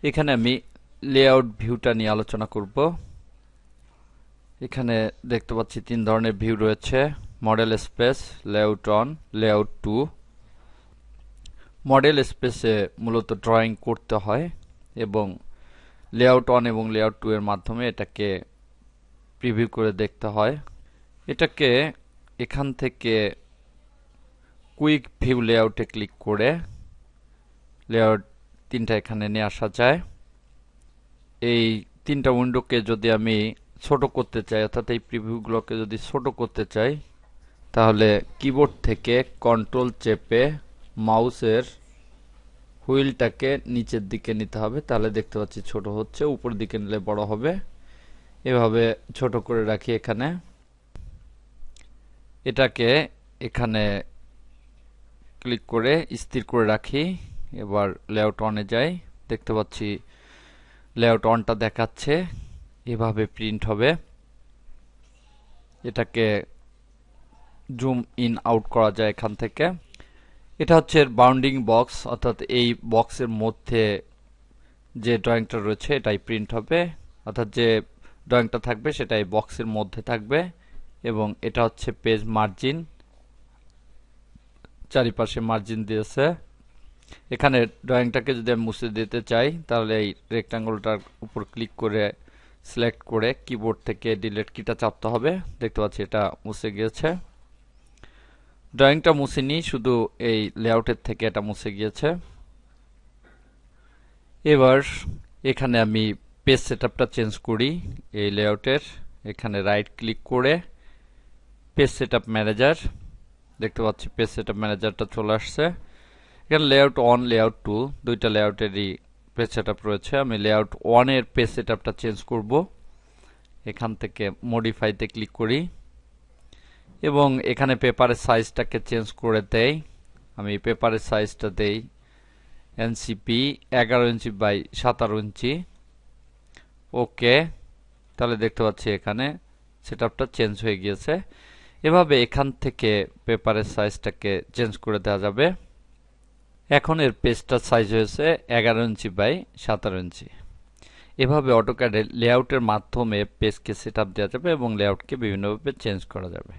এখানে আমি লেআউট ভিউটা নিয়ে আলোচনা করব। এখানে দেখতে পাচ্ছি 3 ধরনের ভিউ রয়েছে: model space, layout on, layout 2। Model স্পেসে মূলত ড্রয়িং করতে হয় এবং লেআউট অন এবং লেআউট 2 এর মাধ্যমে এটাকে প্রিভিউ করে দেখতে হয়। এটাকে এখান থেকে কুইক ভিউ লেআউটে ক্লিক করে লেআউট 3টা এখানে নিয়ে আসা যায়। এই 3টা উইন্ডোকে যদি আমি ছোট করতে চাই, অর্থাৎ এই প্রিভিউগুলোকে যদি ছোট করতে চাই, তাহলে কিবোর্ড থেকে কন্ট্রোল চেপে মাউসের হুইলটাকে নিচের দিকে নিতে হবে, তাহলে দেখতে পাচ্ছি ছোট হচ্ছে। উপর দিকে নিলে বড় হবে। এভাবে ছোট করে রাখি। এখানে এটাকে এখানে ক্লিক করে স্থির করে রাখি। এবার লেআউট অনে যাই। দেখতে পাচ্ছি লেআউট অনটা দেখাচ্ছে। এভাবে প্রিন্ট হবে। এটাকে জুম ইন আউট করা যায় এখান থেকে। এটা হচ্ছে বাউন্ডিং বক্স, অর্থাৎ এই বক্সের মধ্যে যে ড্রয়িংটা রয়েছে এটাই প্রিন্ট হবে, অর্থাৎ যে ড্রয়িংটা থাকবে সেটা এই বক্সের মধ্যে থাকবে। এবং এটা হচ্ছে পেজ মার্জিন, চারিপাশে মার্জিন দিয়েছে। এখানে ড্রয়িংটাকে যদি আমি মুছে দিতে চাই, তাহলে এই রেক্ট্যাঙ্গলটার উপর ক্লিক করে সিলেক্ট করে কিবোর্ড থেকে ডিলিট কিটা চাপতে হবে। দেখতে পাচ্ছি এটা মুছে গিয়েছে। ড্রয়িংটা মুছেনি, শুধু এই লেআউটের থেকে এটা মুছে গিয়েছে। এবার এখানে আমি পেজ সেটআপটা চেঞ্জ করি। এই লেআউটের এখানে রাইট ক্লিক করে পেজ সেটআপ ম্যানেজার, দেখতে পাচ্ছি পেজ সেটআপ ম্যানেজারটা চলে আসছে। এখানে লেআউট অন, লেআউট 2 দুইটা লেআউটেরই পেজ সেটআপ রয়েছে। আমি লেআউট 1 এর পেজ সেটআপটা চেঞ্জ করব। এখান থেকে মডিফাইতে ক্লিক করি এবং এখানে পেপারের সাইজটাকে চেঞ্জ করে দেই। আমি পেপারের সাইজটা দেই এনসিপি 11 ইঞ্চি বাই 17 ইঞ্চি। ওকে, তাহলে দেখতে পাচ্ছি এখানে সেটআপটা চেঞ্জ হয়ে গিয়েছে। এভাবে এখান থেকে পেপারের সাইজটাকে চেঞ্জ করে দেওয়া যাবে। এখন এর পেজটার সাইজ হয়েছে 11 ইঞ্চি বাই 17 ইঞ্চি। এভাবে অটোক্যাডে লেআউটের মাধ্যমে পেজকে সেটআপ দেওয়া যাবে এবং লেআউটকে বিভিন্নভাবে চেঞ্জ করা যাবে।